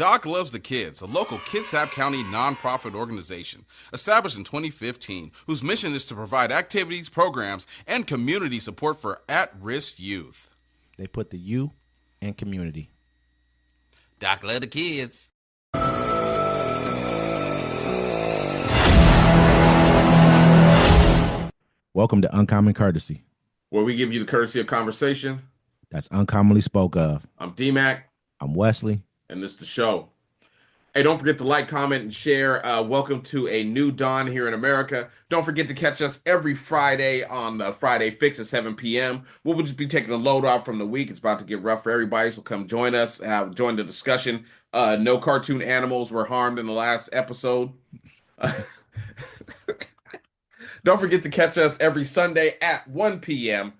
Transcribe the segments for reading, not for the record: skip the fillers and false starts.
Doc Loves the Kids, a local Kitsap County nonprofit organization established in 2015 whose mission is to provide activities, programs, and community support for at-risk youth. They put the you in community. Doc Loves the Kids. Welcome to Uncommon Courtesy, where we give you the courtesy of conversation that's uncommonly spoke of. I'm D-Mac. I'm Wesley. And this is the show. Hey, don't forget to like, comment, and share. Welcome to a new dawn here in America. Don't forget to catch us every Friday on the Friday Fix at 7 p.m. We'll just be taking a load off from the week. It's about to get rough for everybody, so come join us. Join the discussion. No cartoon animals were harmed in the last episode. Don't forget to catch us every Sunday at 1 p.m.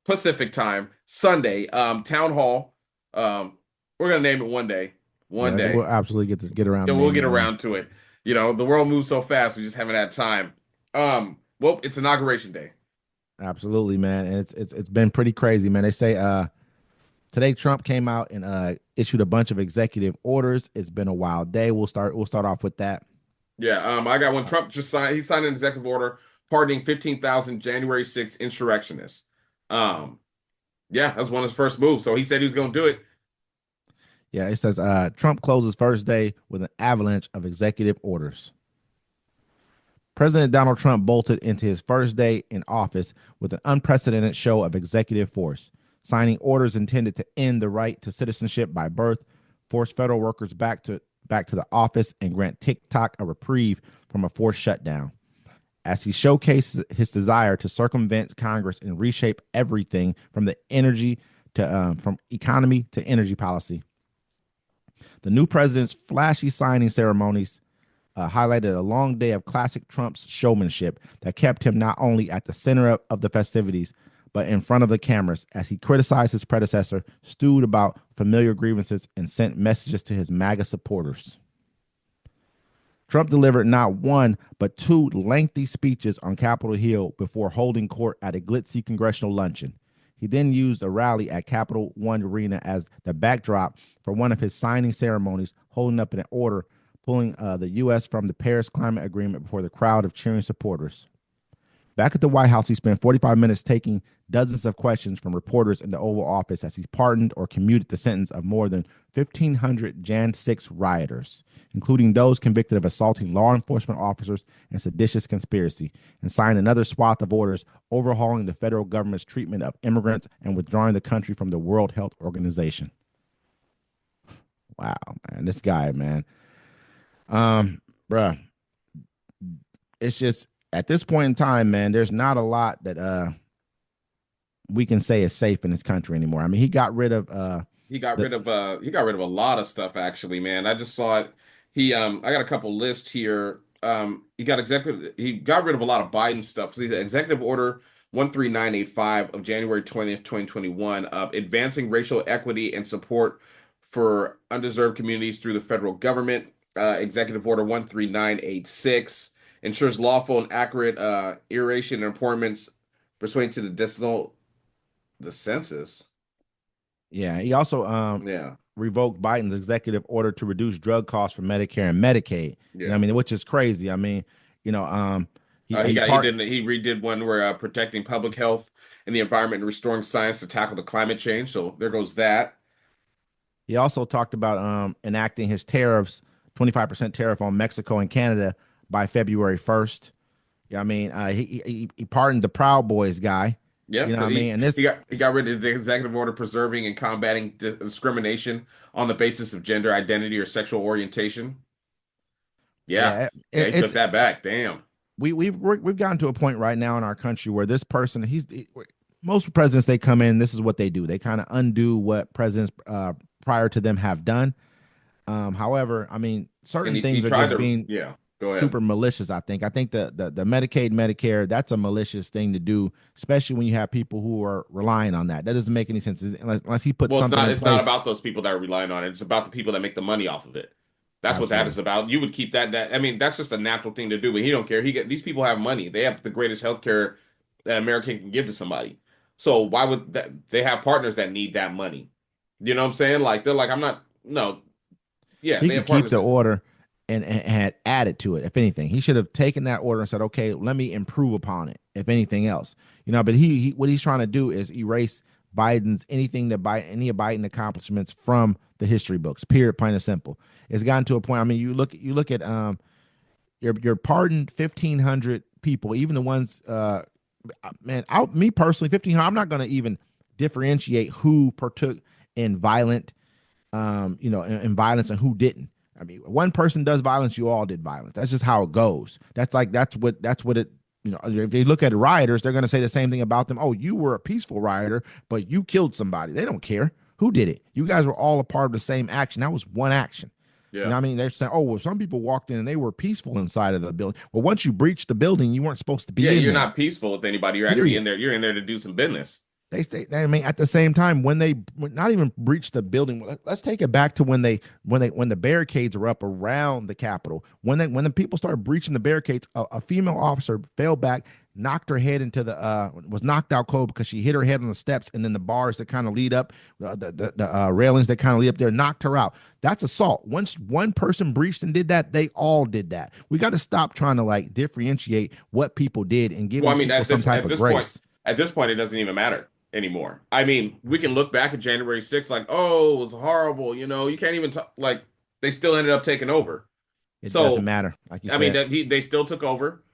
Pacific time. Sunday, Town Hall. We're going to name it one day. One day. We'll absolutely get around to it. Yeah, we'll get around to it. You know, the world moves so fast, we just haven't had time. Well, it's Inauguration Day. Absolutely, man. And it's been pretty crazy, man. They say today Trump came out and issued a bunch of executive orders. It's been a wild day. We'll start off with that. Yeah, I got one. Trump just signed. He signed an executive order pardoning 15,000 January 6th insurrectionists. Yeah, that was one of his first moves. So he said he was going to do it. Yeah, it says Trump closes first day with an avalanche of executive orders. President Donald Trump bolted into his first day in office with an unprecedented show of executive force, signing orders intended to end the right to citizenship by birth, force federal workers back to the office, and grant TikTok a reprieve from a forced shutdown. As he showcased his desire to circumvent Congress and reshape everything from the energy to from economy to energy policy. The new president's flashy signing ceremonies highlighted a long day of classic Trump's showmanship that kept him not only at the center of the festivities, but in front of the cameras as he criticized his predecessor, stewed about familiar grievances, and sent messages to his MAGA supporters. Trump delivered not one, but two lengthy speeches on Capitol Hill before holding court at a glitzy congressional luncheon. He then used a rally at Capital One Arena as the backdrop for one of his signing ceremonies, holding up an order pulling the U.S. from the Paris Climate Agreement before the crowd of cheering supporters. Back at the White House, he spent 45 minutes taking dozens of questions from reporters in the Oval Office as he pardoned or commuted the sentence of more than 1,500 Jan 6 rioters, including those convicted of assaulting law enforcement officers and seditious conspiracy, and signed another swath of orders overhauling the federal government's treatment of immigrants and withdrawing the country from the World Health Organization. Wow, man, this guy, man. Bruh, it's just, at this point in time, man, there's not a lot that we can say is safe in this country anymore. I mean, he got rid of a lot of stuff, actually, man. I just saw it. I got a couple lists here. He got rid of a lot of Biden stuff. So he's Executive Order 13985 of January 20th, 2021, advancing racial equity and support for undeserved communities through the federal government. Executive Order 13986 ensures lawful and accurate eration and appointments pursuant to the census. Yeah, he also revoked Biden's executive order to reduce drug costs for Medicare and Medicaid. Yeah. You know, I mean, which is crazy. I mean, he redid one where protecting public health and the environment and restoring science to tackle the climate change. So there goes that. He also talked about enacting his tariffs, 25% tariff on Mexico and Canada by February 1st. Yeah, I mean, he pardoned the Proud Boys guy. Yeah, you know what I mean. And he got rid of the executive order preserving and combating discrimination on the basis of gender identity or sexual orientation. Yeah, he took that back. Damn. We've gotten to a point right now in our country where this person, most presidents, they come in, this is what they do. They kind of undo what presidents prior to them have done. However, I mean, certain things are just being super malicious. I think the Medicaid, Medicare, that's a malicious thing to do, especially when you have people who are relying on that. That doesn't make any sense unless he puts something in place. It's not about those people that are relying on it. It's about the people that make the money off of it. That's Absolutely. What that is about. You would keep that. I mean, that's just a natural thing to do, but he don't care. These people have money. They have the greatest healthcare that America can give to somebody. So why would they have partners that need that money? You know what I'm saying? Like, they're like, no. Yeah, He they could have keep partners the in it. order and had added to it. If anything, he should have taken that order and said, "Okay, let me improve upon it." If anything else, but he what he's trying to do is erase Biden's anything that any of Biden accomplishments from the history books. Period. Plain and simple. It's gotten to a point. I mean, you look at your pardoned 1,500 people, even the ones man, me personally, 1,500. I'm not going to even differentiate who partook in violent, in violence and who didn't. I mean, one person does violence, you all did violence. That's just how it goes. That's what it. If they look at rioters, they're going to say the same thing about them. Oh, you were a peaceful rioter, but you killed somebody. They don't care who did it. You guys were all a part of the same action. That was one action. Yeah. I mean, they're saying, oh, well, some people walked in and they were peaceful inside of the building. Well, once you breached the building, you weren't supposed to Yeah, be in you're there. not peaceful with anybody. You're actually in Period. there. You're in there to do some business. They say, I mean, at the same time, when they not even breached the building, let's take it back to when the barricades were up around the Capitol. When the people started breaching the barricades, a female officer fell back, knocked her head into was knocked out cold because she hit her head on the steps, and then the bars that kind of lead up, the railings that kind of lead up there, knocked her out. That's assault. Once one person breached and did that, they all did that. We got to stop trying to like differentiate what people did and give Well, I these mean, people some type of grace. at this point, it doesn't even matter anymore. I mean, we can look back at January 6th like, oh, it was horrible. You can't even talk, like they still ended up taking over. It doesn't So, matter, like you I mean, said. they still took over.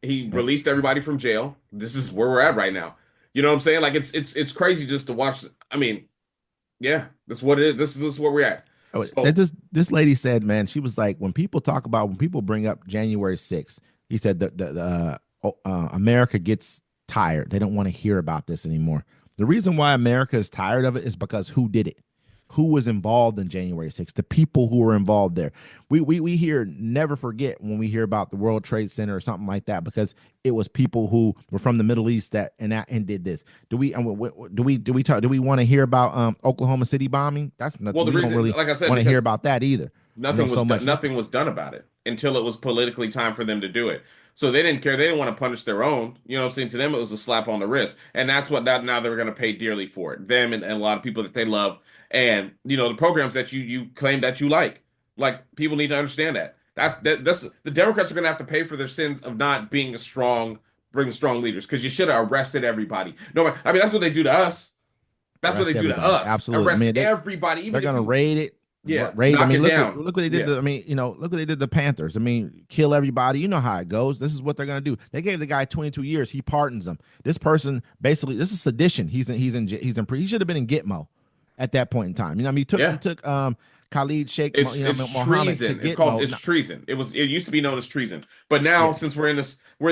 He Yep. released everybody from jail. This is where we're at right now. You know what I'm saying? Like it's crazy just to watch. I mean, yeah, that's what it is. This is where we're at. Oh, that So, just this lady said, man, she was like, when people bring up January 6th, he said that America gets tired. They don't want to hear about this anymore. The reason why America is tired of it is because who did it? Who was involved in January 6th? The people who were involved there. We hear never forget when we hear about the World Trade Center or something like that because it was people who were from the Middle East that did this. Do we want to hear about Oklahoma City bombing? That's not, well, the we don't reason, really like I said, want to hear because about that either. nothing was So done. much. Nothing was done about it until it was politically time for them to do it. So they didn't care. They didn't want to punish their own. You know what I'm saying? To them, it was a slap on the wrist, and that's what that now they're going to pay dearly for it. Them and a lot of people that they love, and the programs that you claim that you like people need to understand that's the Democrats are going to have to pay for their sins of not being bringing strong leaders because you should have arrested everybody. No, I mean that's what they do to us. That's what they Arrest do to everybody. us. Absolutely. I Arrest mean, everybody, they're even if gonna you raid it. yeah Raid. I knock mean, it look down. what they did. Yeah. Look what they did to the Panthers. I mean, kill everybody. You know how it goes. This is what they're gonna do. They gave the guy 22 years. He pardons him. This person basically, this is sedition. He should have been in Gitmo at that point in time. I mean, he took Khalid Sheikh, It's Mohammed to treason. Gitmo. It's treason. It used to be known as treason. But now Yeah. since we're in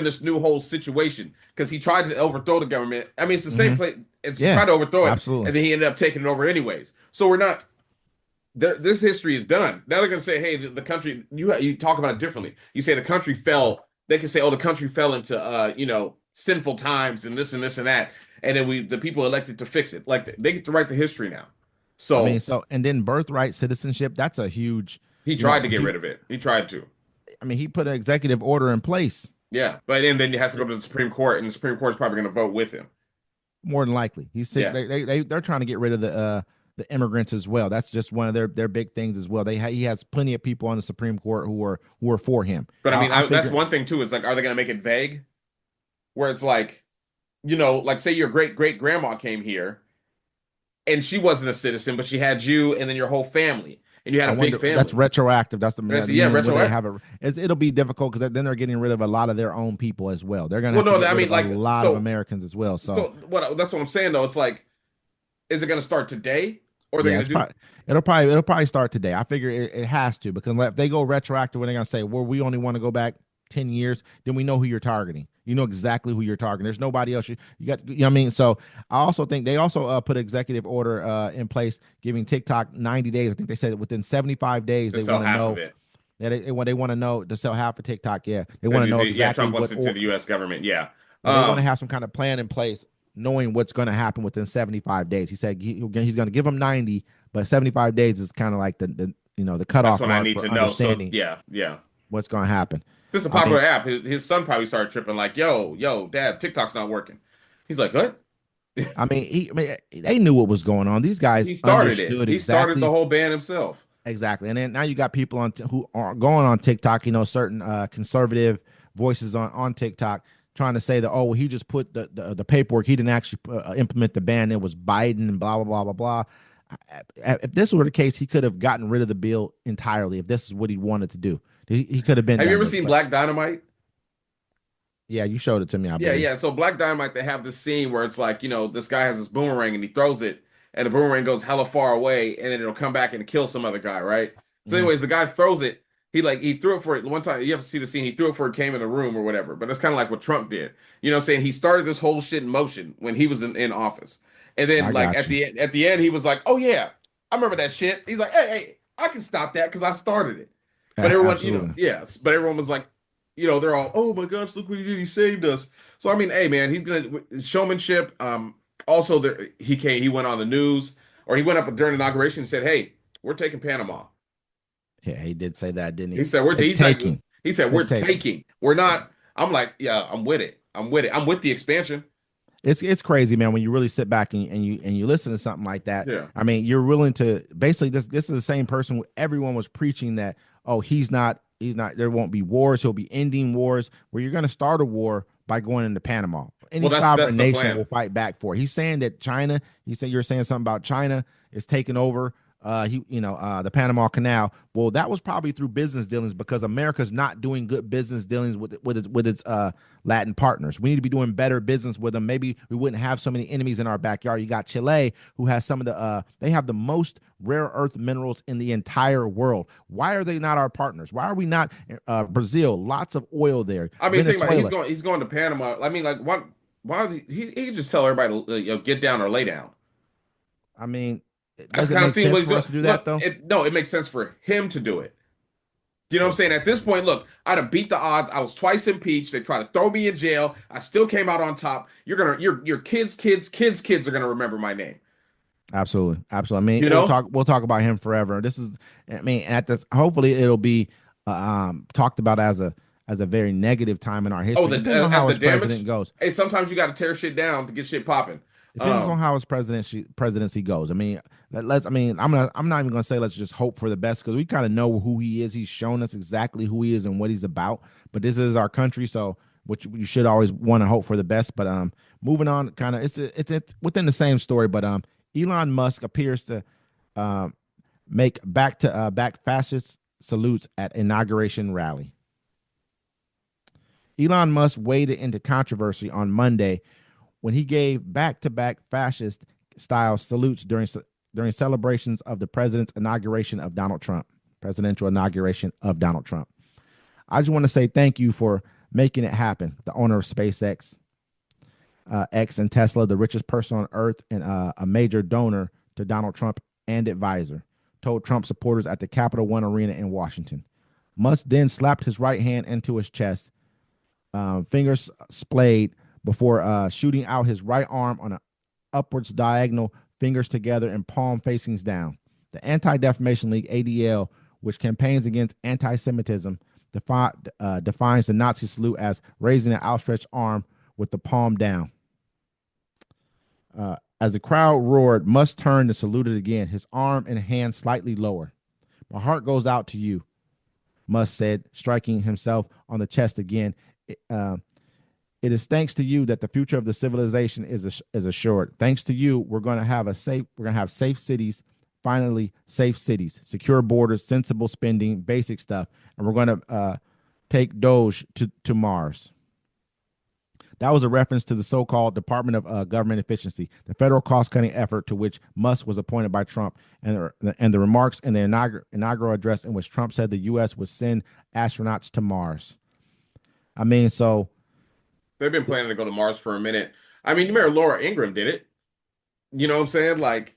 this new whole situation because he tried to overthrow the government. I mean, it's the same Hmm. place. It's he Yeah. tried to overthrow it Absolutely. and then he ended up taking it over anyways. So we're not this history is done. Now they're going to say, "Hey, the country you talk about it differently. You say the country fell. They can say, "Oh, the country fell into sinful times and this and this and that." And then the people elected to fix it. Like they get to write the history now. I mean, So so and then birthright citizenship. That's a huge. he You know, tried to get rid of it. He tried to. I mean, he put an executive order in place. Yeah, but and then it has to go to the Supreme Court, and the Supreme Court is probably going to vote with him. More than likely, he's sick. Yeah, They're trying to get rid of the immigrants as well. That's just one of their big things as well. He has plenty of people on the Supreme Court who are for him. but I mean, I that's figure one thing too. It's like, are they going to make it vague, where it's like, like say your great great grandma came here, and she wasn't a citizen, but she had you, and then your whole family, and you had I a big wonder that's family. retroactive. That's the Yeah, meaning where they retroactive. have it'll be difficult because then they're getting rid of a lot of their own people as well. They're gonna Well, have to no, get I rid mean, of a like, lot of Americans as well. So what? That's what I'm saying though. It's like, is it going to start today, or they're yeah, going to do? it'll probably start today. I figure it has to because if they go retroactive, when they're gonna say, well, we only want to go back 10 years, then we know who you're targeting. You know exactly who you're targeting. There's nobody else. You got, you know what I mean? So I also think they also put executive order in place giving TikTok 90 days. I think they said within 75 days To they sell want to half of know. it. Yeah, they want to know to sell half of TikTok. Yeah, they So want to know yeah, exactly Trump wants what, it to the U.S. government. Yeah. yeah, they want to Um. have some kind of plan in place, knowing what's going to happen within 75 days. He said he's going to give them 90, but 75 days is kind of like the That's cutoff what I mark need for to know. So understanding yeah, yeah. what's going to happen. This is a I popular mean, app. His son probably started tripping like, yo, dad, TikTok's not working. He's like, what? they knew what was going on. These guys He started it. understood He started the exactly. whole ban himself. Exactly. And then now you got people who are going on TikTok, certain conservative voices on TikTok trying to say that, oh, well, he just put the paperwork. He didn't actually implement the ban. It was Biden and blah, blah, blah, blah, blah. If this were the case, he could have gotten rid of the bill entirely if this is what he wanted to do. He could have been Have you done ever this. seen But Black Dynamite? yeah, you showed it to me, I Yeah, believe. yeah. So Black Dynamite, they have this scene where it's like, this guy has this boomerang and he throws it, and the boomerang goes hella far away, and then it'll come back and kill some other guy, right? So, Mhm. anyways, the guy throws it. He threw it for it one time. You have to see the scene. He threw it for it came in the room or whatever. But that's kind of like what Trump did. You know what I'm saying? He started this whole shit in motion when he was in office. And then I like got you. at the end, he was like, "Oh yeah, I remember that shit." He's like, "Hey, I can stop that because I started it." But everyone, Absolutely. yes, but everyone was like, they're all, "Oh my gosh, look what he did! He saved us." So I mean, hey man, he's gonna showmanship. Also, he went on the news, or he went up during inauguration and said, "Hey, we're taking Panama." Yeah, he did say that, didn't he? He said, "We're." Said He's like, taking. he said, Said "We're taking. taking. We're not." I'm like, "Yeah, I'm with it. I'm with it. I'm with the expansion." It's crazy, man, when you really sit back and you listen to something like that. Yeah. I mean, you're willing to basically this is the same person everyone was preaching that, oh, he's not there won't be wars, he'll be ending wars, where you're gonna start a war by going into Panama. Any Well, that's sovereign the nation will plan. fight back for it. He's saying that China, he said you're saying something about China is taking over the Panama Canal. Well, that was probably through business dealings because America's not doing good business dealings with its Latin partners. We need to be doing better business with them. Maybe we wouldn't have so many enemies in our backyard. You got Chile, who has some of they have the most rare earth minerals in the entire world. Why are they not our partners? Why are we not Brazil? Lots of oil there. I mean, think about it. Venezuela. He's going to Panama. I mean, like, what? Why? He can just tell everybody to get down or lay down. I mean, That's does it kind of make seeing what sense he's for doing. us to do that Look, though? no, it makes sense for him to do it. You know what I'm True. saying? At this point, look, I'd have beat the odds. I was twice impeached. They tried to throw me in jail. I still came out on top. Your kids are gonna remember my name. Absolutely, absolutely. I mean, You we'll know? talk about him forever. I mean, at this, hopefully, it'll be talked about as a very negative time in our Oh, history. the Depends on as how the his president damage. goes. Hey, sometimes you got to tear shit down to get shit popping. Depends on Um, how his presidency goes. I mean, let's. I mean, I'm not even gonna say let's just hope for the best because we kind of know who he is. He's shown us exactly who he is and what he's about. But this is our country, so which you should always want to hope for the best. But moving on, kind of it's within the same story. But Elon Musk appears to um make back fascist salutes at inauguration rally. Elon Musk waded into controversy on Monday when he gave back-to-back fascist style salutes during celebrations of the presidential inauguration of Donald Trump. I just want to say thank you for making it happen. The owner of SpaceX, X, and Tesla, the richest person on earth, and a major donor to Donald Trump and advisor, told Trump supporters at the Capital One Arena in Washington. Musk then slapped his right hand into his chest, fingers splayed, before shooting out his right arm on an upwards diagonal, fingers together and palm facings down. The Anti Defamation League, ADL, which campaigns against anti Semitism, defines the Nazi salute as raising an outstretched arm with the palm down. As the crowd roared, Musk turned and saluted again, his arm and hand slightly lower. My heart goes out to you, Musk said, striking himself on the chest again. It is thanks to you that the future of the civilization is assured. Thanks to you, we're going to have safe cities, finally safe cities, secure borders, sensible spending, basic stuff, and we're going to take Doge to Mars. That was a reference to the so-called Department of Government Efficiency, the federal cost-cutting effort to which Musk was appointed by Trump, and the remarks in the inaugural address in which Trump said the U.S. would send astronauts to Mars. I mean, so they've been planning to go to Mars for a minute. I mean, you remember Laura Ingraham did it. You know what I'm saying? Like,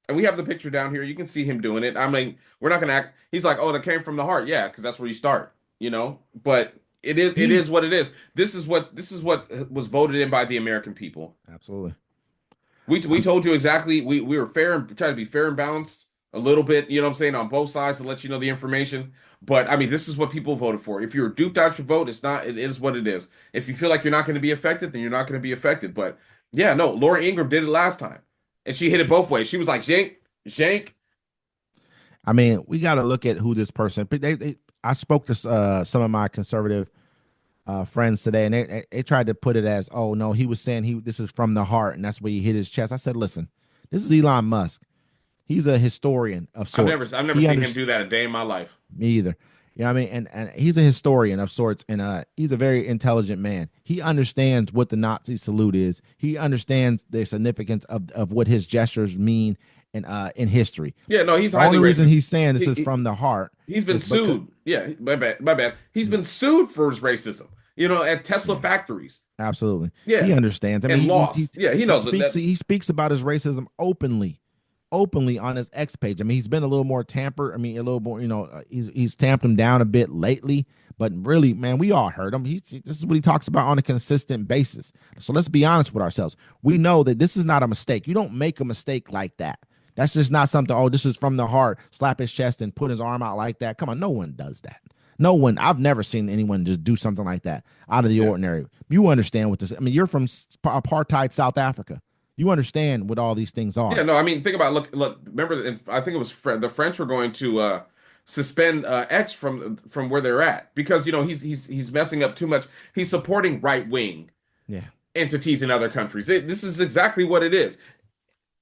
and we have the picture down here. You can see him doing it. I mean, we're not gonna act. He's like, oh, that came from the heart. Yeah, because that's where you start. But it he is what it is. This is what was voted in by the American people. absolutely. We told you exactly. We were fair and tried to be fair and balanced a little bit. You know what I'm saying, on both sides to let you know the information. But I mean, this is what people voted for. If you're duped out your vote, it's not. It is what it is. If you feel like you're not going to be affected, then you're not going to be affected. But yeah, no, Laura Ingraham did it last time, and she hit it both ways. She was like, "Jank, jank." I mean, we got to look at who this person. I spoke to some of my conservative friends today, and they tried to put it as, oh no, he was saying this is from the heart, and that's where he hit his chest. I said, listen, this is Elon Musk. He's a historian of sorts. I've never He seen under him do that a day in my life. Me either. You know what I mean? And he's a historian of sorts, and he's a very intelligent man. He understands what the Nazi salute is. He understands the significance of what his gestures mean in history. Yeah, no, he's The highly only reason racist. he's saying this is from the heart. He's been sued. Yeah, my bad, my bad. He's been sued for his racism. At Tesla factories. Absolutely. Yeah, he understands. I mean, and lost. He knows he speaks about his racism openly on his X page. I mean, he's been a little more tampered. I mean, a little more, he's tamped him down a bit lately, but really, man, we all heard him. This is what he talks about on a consistent basis. So let's be honest with ourselves. We know that this is not a mistake. You don't make a mistake like that. That's just not something, oh, this is from the heart, slap his chest and put his arm out like that. Come on, no one does that. No one, I've never seen anyone just do something like that out of the ordinary. You understand what this, I mean, you're from apartheid South Africa. You understand what all these things are. Yeah, no, I mean, think about look. Remember, I think it was the French were going to suspend X from where they're at because he's messing up too much. He's supporting right wing entities in other countries. This is exactly what it is.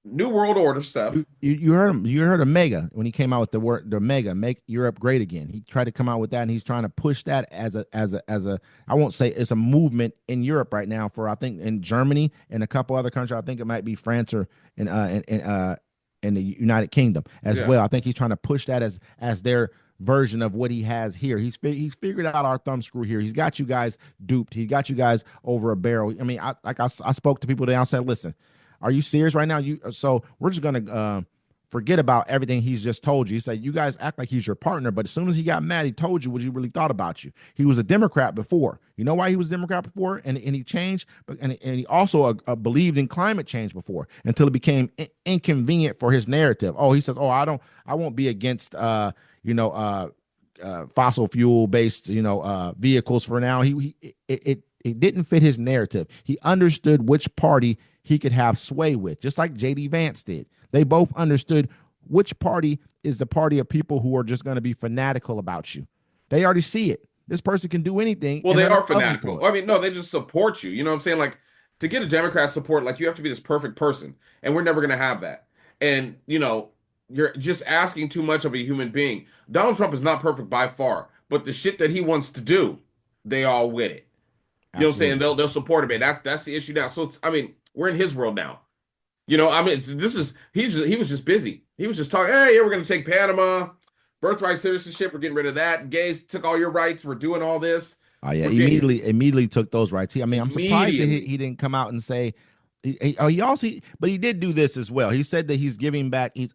New World Order stuff. You heard him. You heard of Mega when he came out with the Mega, make Europe great again. He tried to come out with that, and he's trying to push that as a. I won't say it's a movement in Europe right now for, I think, in Germany and a couple other countries. I think it might be France or in the United Kingdom as well. I think he's trying to push that as their version of what he has here. He's figured out our thumb screw here. He's got you guys duped. He got you guys over a barrel. I mean, I spoke to people today. I said, listen. Are you serious right now? So we're just gonna forget about everything he's just told you. He said, you guys act like he's your partner, but as soon as he got mad, he told you what he really thought about you. He was a Democrat before. You know why he was a Democrat before? And he changed, and he also believed in climate change before until it became inconvenient for his narrative. Oh, he says, oh, I won't be against fossil fuel based vehicles for now. It didn't fit his narrative. He understood which party he could have sway with, just like J.D. Vance did. They both understood which party is the party of people who are just going to be fanatical about you. They already see it. This person can do anything. Well, they are fanatical. I mean, no, they just support you. You know what I'm saying? Like, to get a Democrat support, like, you have to be this perfect person, and we're never going to have that. And, you're just asking too much of a human being. Donald Trump is not perfect by far, but the shit that he wants to do, they all with it. You know what I'm saying? They'll support him, and that's the issue now. So we're in his world now. He was just busy. He was just talking, hey, yeah, we're going to take Panama, birthright citizenship, we're getting rid of that. Gays took all your rights, we're doing all this. Oh, yeah, immediately took those rights. I'm surprised that he didn't come out and say, but he did do this as well. He said that he's giving back, he's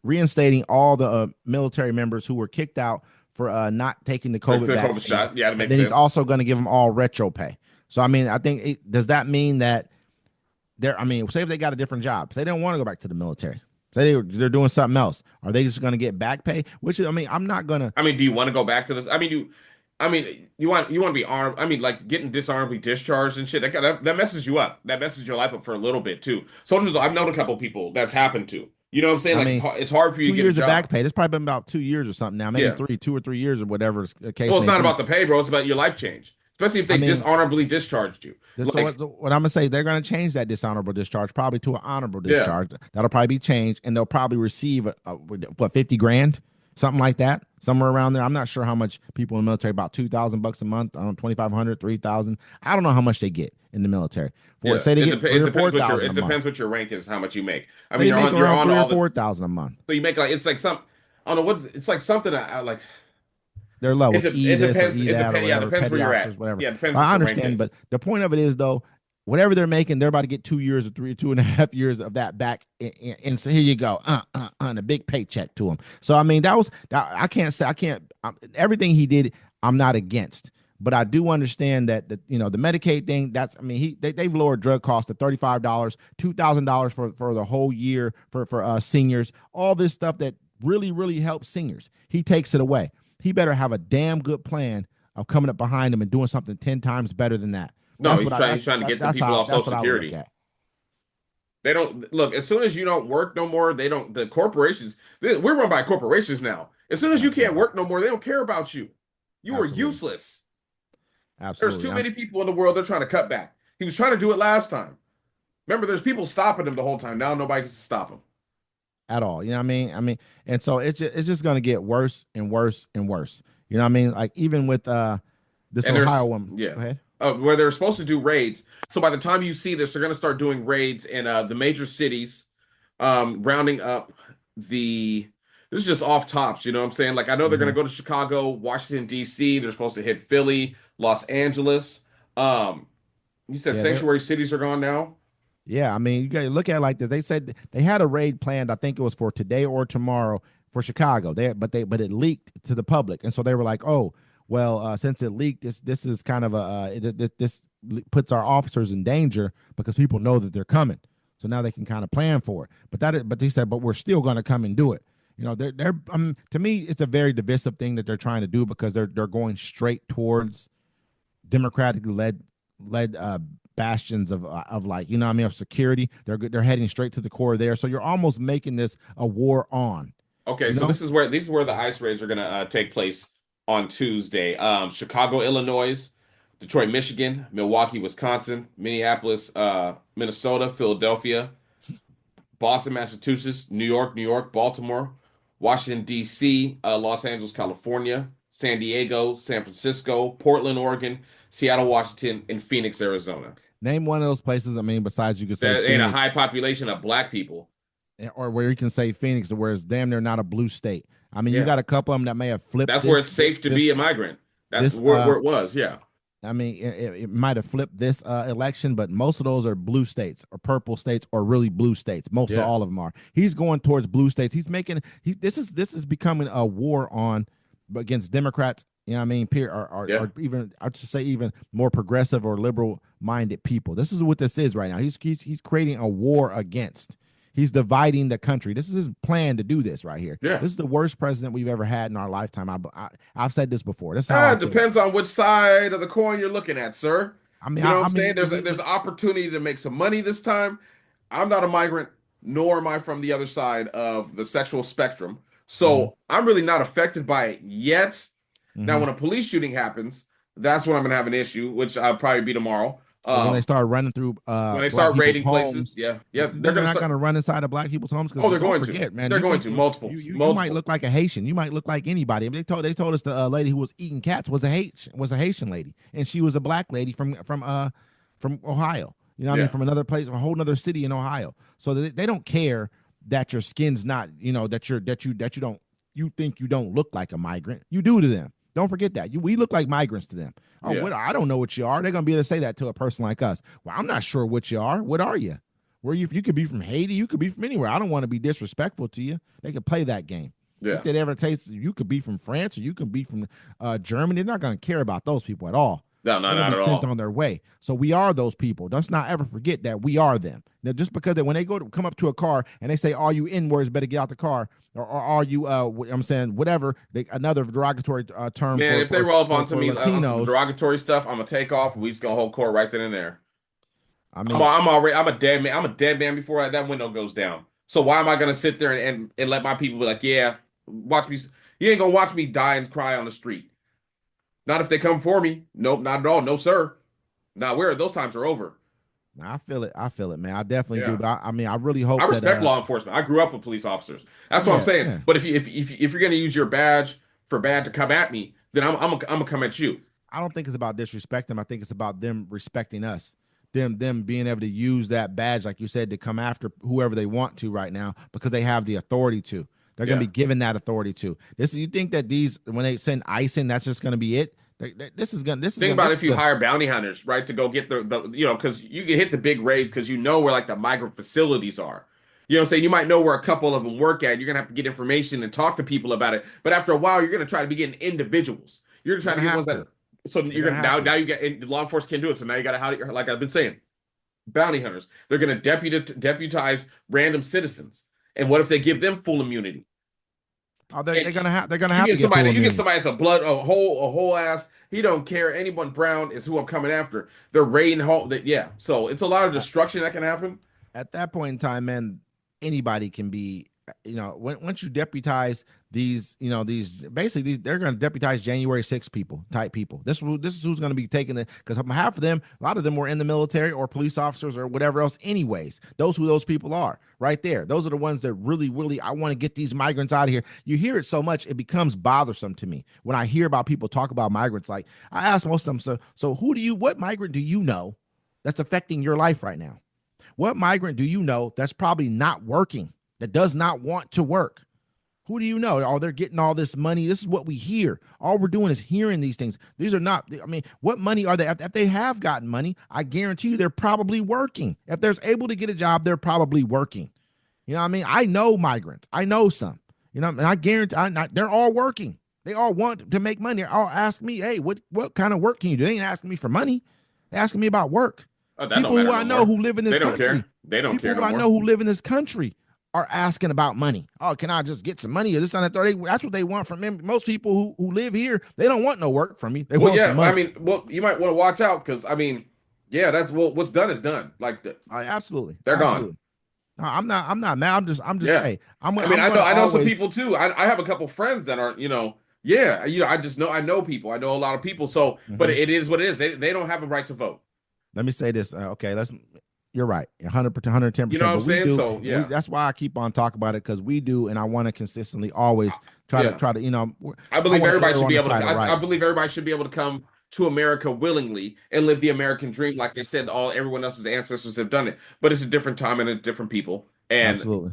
reinstating all the military members who were kicked out for not taking the COVID vaccine. Shot. Yeah, that makes sense. He's also going to give them all retro pay. So, I mean, I think, does that mean that say if they got a different job, say they don't want to go back to the military, say they're doing something else, are they just going to get back pay? Which, I'm not going to. Do you want to go back to this? You want to be armed. Like getting dishonorably discharged and shit. That messes you up. That messes your life up for a little bit too. Soldiers, I've known a couple people that's happened to. You know what I'm saying? It's hard for you to get 2 years a job. of back pay. It's probably been about 2 years or something now. Maybe 2 or 3 years or whatever the case. Well, it's not about the pay, bro. It's about your life change. Especially if they dishonorably discharged you. What I'm gonna say, they're gonna change that dishonorable discharge probably to an honorable discharge. That'll probably be changed, and they'll probably receive $50,000, something like that, somewhere around there. I'm not sure how much people in the military, about $2,000 a month, I don't know, $2,500, $3,000. I don't know how much they get in the military. It depends what your rank is, how much you make. You're on all $4,000 a month. So you make it's like some, I don't know what it's like something like. Their levels. It depends. Depends where you're at. Whatever. Yeah, depends. I understand, but the point of it is, though, whatever they're making, they're about to get 2 years or 2.5 years of that back. And so here you go, a big paycheck to him. So I can't. Everything he did, I'm not against, but I do understand that the Medicaid thing. They've lowered drug costs to $35, $2,000 for the whole year for seniors. All this stuff that really, really helps seniors. He takes it away. He better have a damn good plan of coming up behind him and doing something 10 times better than that. No, he's trying to get the people off Social Security. They don't look, as soon as you don't work no more, they don't, the corporations, we're run by corporations now. As soon as you can't Absolutely. work no more, they don't care about you. You are Absolutely. useless. There's Absolutely. too many people in the world they're trying to cut back. He was trying to do it last time. Remember, there's people stopping him the whole time. Now nobody can stop him. At all. You know what I mean? And so it's just going to get worse and worse and worse. You know what I mean? Like even with this And Ohio there's, woman. yeah, Go ahead. where they're supposed to do raids. So by the time you see this, they're going to start doing raids in the major cities, rounding up the. This is just off tops, you know what I'm saying? Like I know they're going Hmm. to go to Chicago, Washington D.C. They're supposed to hit Philly, Los Angeles. Um, you said Yeah, they're sanctuary cities are gone now. yeah. I mean, you got to look at it like this. They said they had a raid planned. I think it was for today or tomorrow for Chicago. But it leaked to the public, and so they were like, oh, well, since it leaked, this is kind of a this puts our officers in danger because people know that they're coming. So now they can kind of plan for it. But they said, but we're still going to come and do it. You know, they're to me, it's a very divisive thing that they're trying to do because they're going straight towards democratically led bastions of like, you know what I mean, of security. They're heading straight to the core there. So you're almost making this a war on, Okay, you so know? this is where the ice raids are going to take place on Tuesday. Chicago, Illinois, Detroit, Michigan, Milwaukee, Wisconsin, Minneapolis, Minnesota, Philadelphia, Boston, Massachusetts, New York, Baltimore, Washington, D.C., Los Angeles, California, San Diego, San Francisco, Portland, Oregon, Seattle, Washington, and Phoenix, Arizona. Name one of those places. I mean, besides you could say That ain't a Phoenix, high population of black people. or where you can say Phoenix, where it's damn near not a blue state. I mean, you Yeah, got a couple of them that may have flipped that's where it's safe to be a migrant. That's this where it was. Yeah, I mean, it might have flipped this election, but most of those are blue states or purple states or really blue states. Most of yeah, all of them are. He's going towards blue states. He's making this is becoming a war on against Democrats. You know what I mean? yeah. Or even I should say even more progressive or liberal minded people. This is what this is right now. He's creating a war against. He's dividing the country. This is his plan to do this right here. Yeah. This is the worst president we've ever had in our lifetime. I've said this before. This is how I It feel. depends on which side of the coin you're looking at, sir. I mean, You know what I I'm saying? mean, There's an opportunity to make some money this time. I'm not a migrant, nor am I from the other side of the sexual spectrum. mhm, So I'm really not affected by it yet. Now, mhm. when a police shooting happens, that's when I'm gonna have an issue, which I'll probably be tomorrow. Well, when they start running through When they black start people's raiding places, homes, yeah, yeah, but they're they're gonna not start. going to run inside of black people's homes Oh, because they're don't going to. forget, man. They're You going think to multiple, you might multiple. look like a Haitian. You might look like anybody. I mean, they told us the lady who was eating cats was a Haitian lady, and she was a black lady from Ohio. You know what I mean? Yeah, From another place, a whole other city in Ohio. So they don't care that your skin's not, that you don't you think you don't look like a migrant. You do to them. Don't forget that. We look like migrants to them. Oh, yeah, what I don't know what you are. They're gonna be able to say that to a person like us. Well, I'm not sure what you are. What are you? Where you could be from Haiti, you could be from anywhere. I don't want to be disrespectful to you. They could play that game. If yeah. they ever taste, you could be from France or you could be from Germany. They're not going to care about those people at all. No, no, They're going not to at be sent all. on their way. So we are those people. Let's not ever forget that we are them. Now, just because when they go to come up to a car and they say, "Are you N words? Better get out the car," or "Are you?" I'm saying whatever. Another derogatory term Man, for if they for roll up for, onto for me on some Latinos. derogatory stuff, I'm gonna take off. We just gonna hold court right then and there. I mean, I'm a dead man. I'm a dead man before that window goes down. So why am I gonna sit there and let my people be like, yeah, watch me? You ain't gonna watch me die and cry on the street. Not if they come for me. Nope, not at all. No, sir. Now where those times are over. I feel it. I feel it, man. I definitely do. Yeah. But I mean, I really I hope that. respect law enforcement. I grew up with police officers. That's what I'm Yeah, saying. yeah. But if you're gonna use your badge for bad to come at me, then I'm gonna come at you. I don't think it's about disrespect them. I think it's about them respecting us. Them being able to use that badge, like you said, to come after whoever they want to right now because they have the authority to. They're going to Yeah. be given that authority to. This you think that these when they send ICE in, that's just going to be it? This is going. This is Think going. about This if is you the. hire bounty hunters, right, to go get because you can hit the big raids because you know where like the migrant facilities are. You know what I'm saying? You might know where a couple of them work at. You're gonna have to get information and talk to people about it. But after a while, you're gonna try to be getting individuals. You're gonna They're try to going to get have ones to. that. So They're you're going to gonna have to. now you get and law enforcement can do it. So now you got to how like I've been saying, bounty hunters. They're gonna deputize random citizens. And what if they give them full immunity? Oh, they're, And they're going to have. They're going to have to get full you get immunity. somebody that's a whole ass. He don't care. Anyone brown is who I'm coming after. They're raiding home. Yeah. So it's a lot of destruction that can happen. at that point in time, man, anybody can be, once you deputize these, these basically they're going to deputize January 6 people type people. This is who's going to be taking it, because half of them, a lot of them were in the military or police officers or whatever else. Anyways, those people are right there. Those are the ones that really, really, I want to get these migrants out of here. You hear it so much, it becomes bothersome to me when I hear about people talk about migrants. Like, I ask most of them, so what migrant do you know that's affecting your life right now? What migrant do you know that's probably not working, that does not want to work? Who do you know? Oh, they're getting all this money. This is what we hear. All we're doing is hearing these things. These are not, I mean, what money are they? If they have gotten money, I guarantee you they're probably working. If they're able to get a job, they're probably working. You know what I mean? I know migrants. I know some, and I guarantee they're all working. They all want to make money. They all ask me, hey, what kind of work can you do? They ain't asking me for money. They're asking me about work. Oh, people who I know who live in this country. Care. They don't care no more. People who I know who live in this country are asking about money. Oh, can I just get some money or this and that? That's what they want from me. Most people who live here, they don't want no work from me. They want some money. I mean, you might want to watch out, because that's what's done is done. Like, absolutely, they're gone. No, I'm not mad. I'm just yeah. Hey, I know some people too. I have a couple friends that aren't, I know people. I know a lot of people. So, but it is what it is. They don't have a right to vote. Let me say this. Okay, you're right. 100%, 110%. You know what I'm saying? So, yeah. That's why I keep on talking about it, because we do, and I want to consistently always try to, I believe everybody should be able to, I believe everybody should be able to come to America willingly and live the American dream. Like they said, everyone else's ancestors have done it, but it's a different time and a different people. And, absolutely.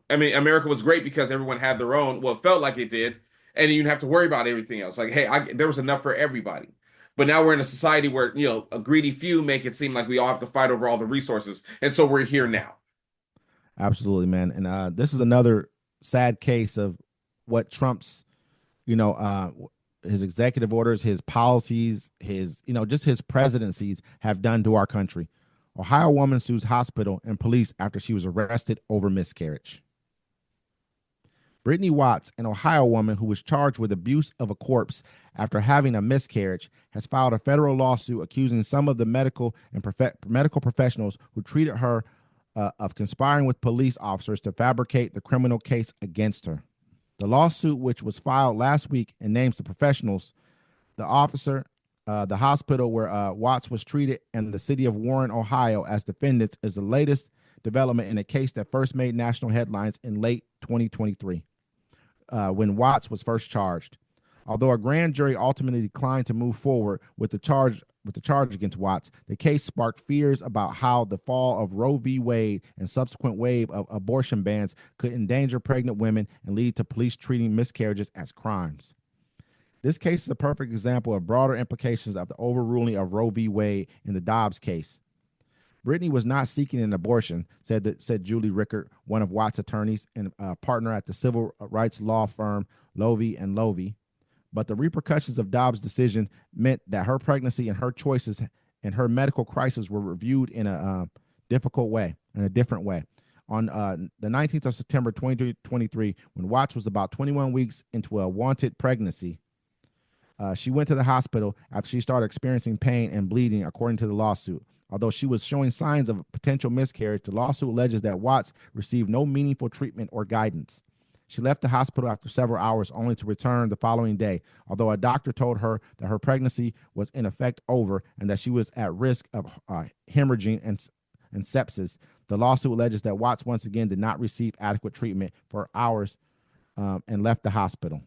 America was great because everyone had their own, well, it felt like it did. And you didn't have to worry about everything else. Like, hey, there was enough for everybody. But now we're in a society where, a greedy few make it seem like we all have to fight over all the resources. And so we're here now. Absolutely, man. And this is another sad case of what Trump's, his executive orders, his policies, his, just his presidencies have done to our country. Ohio woman sues hospital and police after she was arrested over miscarriage. Brittany Watts, an Ohio woman who was charged with abuse of a corpse after having a miscarriage, has filed a federal lawsuit accusing some of the medical professionals who treated her of conspiring with police officers to fabricate the criminal case against her. The lawsuit, which was filed last week and names the professionals, the officer, the hospital where Watts was treated, and the city of Warren, Ohio, as defendants, is the latest development in a case that first made national headlines in late 2023. When Watts was first charged. Although a grand jury ultimately declined to move forward with the charge against Watts, the case sparked fears about how the fall of Roe v. Wade and subsequent wave of abortion bans could endanger pregnant women and lead to police treating miscarriages as crimes. This case is a perfect example of broader implications of the overruling of Roe v. Wade in the Dobbs case. Brittany was not seeking an abortion, said Julie Rickert, one of Watts' attorneys and partner at the civil rights law firm Lovey and Lovey. But the repercussions of Dobbs' decision meant that her pregnancy and her choices and her medical crisis were reviewed in a different way. On the 19th of September 2023, when Watts was about 21 weeks into a wanted pregnancy, she went to the hospital after she started experiencing pain and bleeding, according to the lawsuit. Although she was showing signs of potential miscarriage, the lawsuit alleges that Watts received no meaningful treatment or guidance. She left the hospital after several hours, only to return the following day, although a doctor told her that her pregnancy was in effect over and that she was at risk of hemorrhaging and sepsis. The lawsuit alleges that Watts once again did not receive adequate treatment for hours and left the hospital.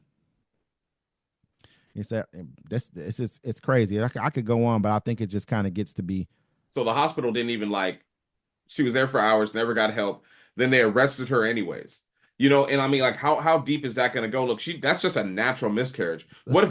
He said, it's crazy. I could go on, but I think it just kind of gets to be. So the hospital didn't even she was there for hours, never got help. Then they arrested her anyways. And I mean, how deep is that going to go? Look, that's just a natural miscarriage. What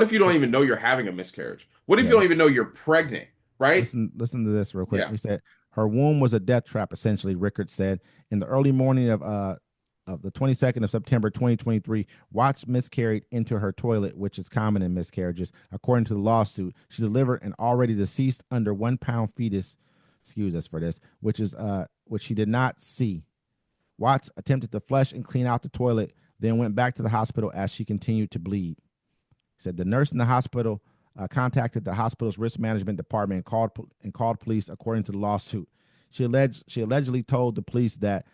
if you don't even know you're having a miscarriage? What if you don't even know you're pregnant, right? Listen to this real quick. Yeah. He said her womb was a death trap, essentially, Rickert said. In the early morning of the 22nd of September 2023, Watts miscarried into her toilet, which is common in miscarriages. According to the lawsuit, she delivered an already deceased under 1 pound fetus, excuse us for this, which she did not see. Watts attempted to flush and clean out the toilet, then went back to the hospital as she continued to bleed. He said the nurse in the hospital contacted the hospital's risk management department and called police, according to the lawsuit. She allegedly told the police that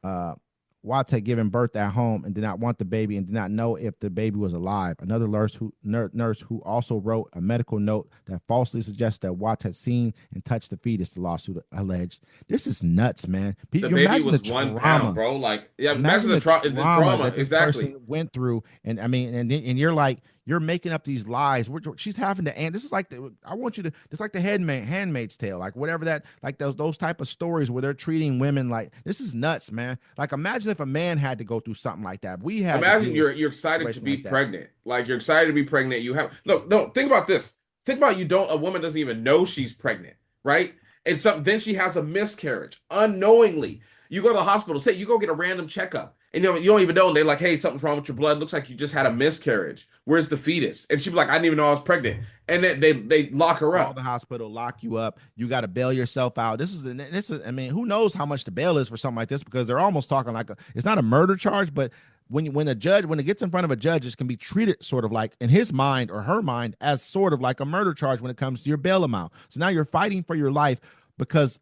uh, Watts had given birth at home and did not want the baby and did not know if the baby was alive. Another nurse who also wrote a medical note that falsely suggests that Watts had seen and touched the fetus, the lawsuit alleged. This is nuts, man. The You baby imagine the was 1 pound, trauma. bro. Like, yeah, imagine Imagine the, the the trauma trauma. that this Exactly. person went through, and I mean, and you're like, you're making up these lies. She's having to, and this is like I want you to, it's like the Handmaid's Tale, like whatever that, like those type of stories where they're treating women like this is nuts, man. Like imagine if a man had to go through something like that. We had to Imagine deal with you're a excited to situation be like that. pregnant. Like you're excited to be pregnant. You have no. Think about this. Think about a woman doesn't even know she's pregnant, right? And then she has a miscarriage unknowingly. You go to the hospital, say you go get a random checkup, and you don't even know. And they're like, "Hey, something's wrong with your blood. Looks like you just had a miscarriage. Where's the fetus?" And she'd be like, "I didn't even know I was pregnant." And then they lock her Call up. the hospital, lock you up. You got to bail yourself out. This is. I mean, who knows how much the bail is for something like this? Because they're almost talking like it's not a murder charge, but when a judge, when it gets in front of a judge, it can be treated sort of like in his mind or her mind as sort of like a murder charge when it comes to your bail amount. So now you're fighting for your life because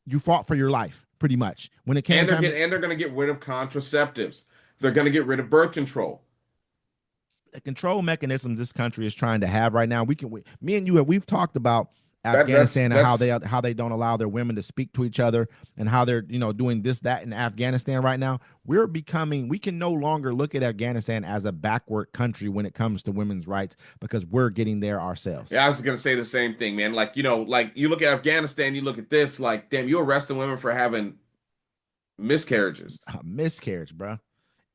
you fought for your life pretty much when it came And they're going to get rid of contraceptives. They're going to get rid of birth control. the control mechanisms this country is trying to have right now. Me and you, we've talked about That- Afghanistan and that's how they don't allow their women to speak to each other and how they're doing this that in Afghanistan right now. We can no longer look at Afghanistan as a backward country when it comes to women's rights because we're getting there ourselves. Yeah, I was gonna say the same thing, man. Like, like you look at Afghanistan, you look at this, like, damn, you arresting women for having miscarriages. A miscarriage, bro.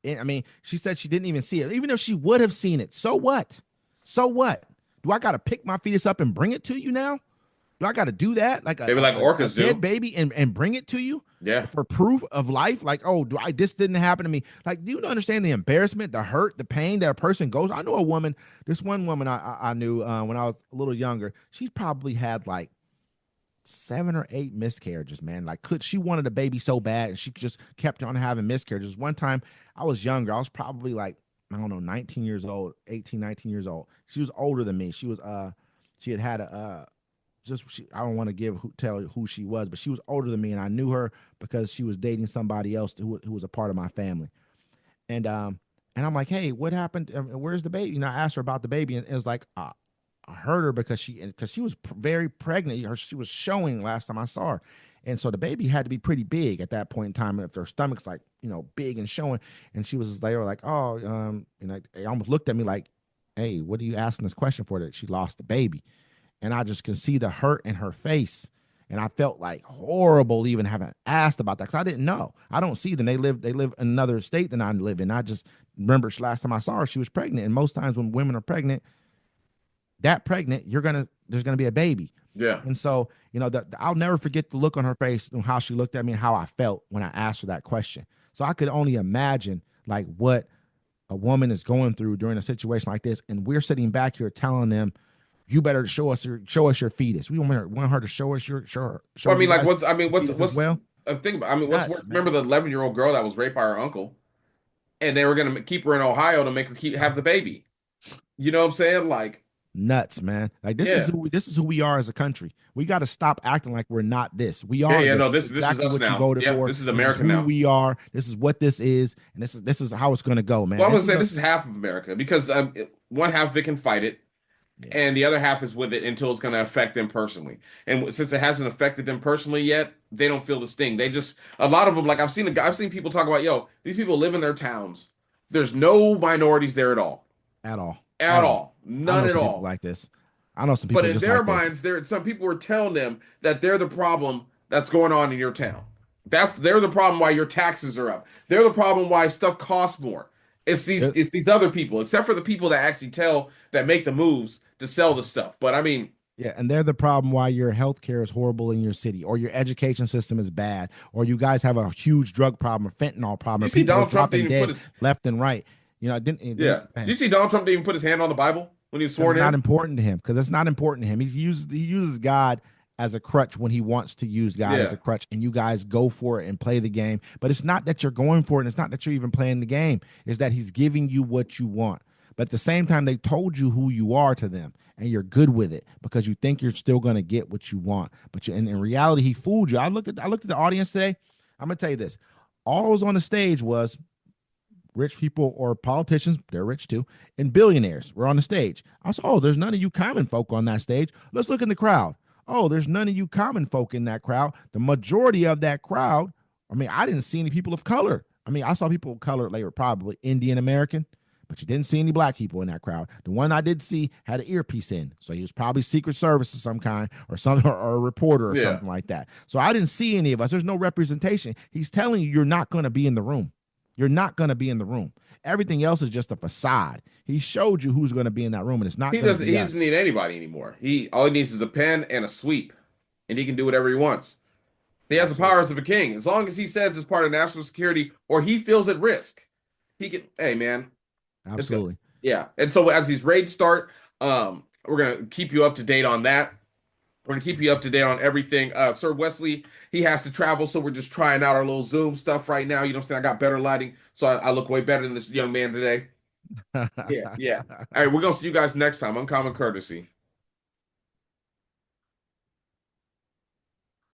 I mean, she said she didn't even see it, even if she would have seen it. So what? So what? Do I got to pick my fetus up and bring it to you now? Do I got to do that? Like Maybe like orcas dead do. baby and bring it to you? Yeah. For proof of life? Like, oh, this didn't happen to me. Like, do you understand the embarrassment, the hurt, the pain that a person goes? I know a woman, this one woman I knew when I was a little younger, she probably had like 7 or 8 miscarriages, man. Like, she wanted a baby so bad and she just kept on having miscarriages. One time I was younger, I was probably like, I don't know, 19 years old, 18, 19 years old. She was older than me. She was she had a I don't want to tell who she was, but she was older than me, and I knew her because she was dating somebody else who was a part of my family. And I'm like, hey, what happened? Where's the baby? I asked her about the baby, and it was like, I heard her because she was very pregnant. She was showing last time I saw her, and so the baby had to be pretty big at that point in time. If her stomach's like big and showing, and she was just like, oh, and they almost looked at me like, hey, what are you asking this question for? That she lost the baby. And I just can see the hurt in her face. And I felt like horrible even having asked about that because I didn't know. I don't see them. They live in another state than I live in. I just remember last time I saw her, she was pregnant. And most times when women are pregnant, there's gonna be a baby. Yeah. And so, I'll never forget the look on her face and how she looked at me and how I felt when I asked her that question. So I could only imagine like what a woman is going through during a situation like this. And we're sitting back here telling them, you better show us your fetus. We want her to show us your Well, I mean, like, what's well. think about? I mean, what's worse? Remember the 11-year-old girl that was raped by her uncle, and they were gonna keep her in Ohio to make her have the baby. You know what I'm saying? Like, nuts, man. Like this is who we are as a country. We got to stop acting like we're not this. We are. Yeah, this. no, this is is exactly us what now. you voted for. This is America who now. we are. This is what this is, and this is how it's gonna go, man. Well, I'm gonna say this is half of America because one half of it can fight it. Yeah. And the other half is with it until it's going to affect them personally. And since it hasn't affected them personally yet, they don't feel the sting. A lot of them, like I've seen people talk about, these people live in their towns. There's no minorities there at all. At all. None at all. Like this. I know some people. But in their minds, some people are telling them that they're the problem that's going on in your town. They're the problem why your taxes are up. They're the problem why stuff costs more. It's these other people, except for the people that actually make the moves to sell the stuff. But I mean, yeah, and they're the problem why your healthcare is horrible in your city, or your education system is bad, or you guys have a huge drug problem, or fentanyl problem. You see Donald Trump didn't even put his left and right. Do you see Donald Trump didn't even put his hand on the Bible when he was sworn in? It's not important to him because it's not important to him. He uses God as a crutch when he wants to use God as a crutch, and you guys go for it and play the game. But it's not that you're going for it, and it's not that you're even playing the game. It's that he's giving you what you want. But at the same time, they told you who you are to them, and you're good with it because you think you're still going to get what you want. But in reality, he fooled you. I looked at the audience today. I'm gonna tell you this: all that was on the stage was rich people or politicians, they're rich too, and billionaires were on the stage. I said, oh, there's none of you common folk on that stage. Let's look in the crowd. Oh, there's none of you common folk in that crowd. The majority of that crowd, I mean, I didn't see any people of color. I mean, I saw people of color, they were probably Indian American, but you didn't see any black people in that crowd. The one I did see had an earpiece in, so he was probably Secret Service of some kind, or something, or a reporter or something like that. So I didn't see any of us. There's no representation. He's telling you you're not going to be in the room. You're not going to be in the room. Everything else is just a facade. He showed you who's going to be in that room, and it's not. He doesn't. He doesn't need anybody anymore. All he needs is a pen and a sweep, and he can do whatever he wants. He has the powers of a king. As long as he says it's part of national security or he feels at risk, he can. Hey, man. Absolutely. Yeah. And so as these raids start, we're gonna keep you up to date on that. We're gonna keep you up to date on everything. Sir Wesley, he has to travel, so we're just trying out our little Zoom stuff right now. You know what I'm saying? I got better lighting, so I look way better than this young man today. Yeah. All right, we're gonna see you guys next time. Uncommon Courtesy.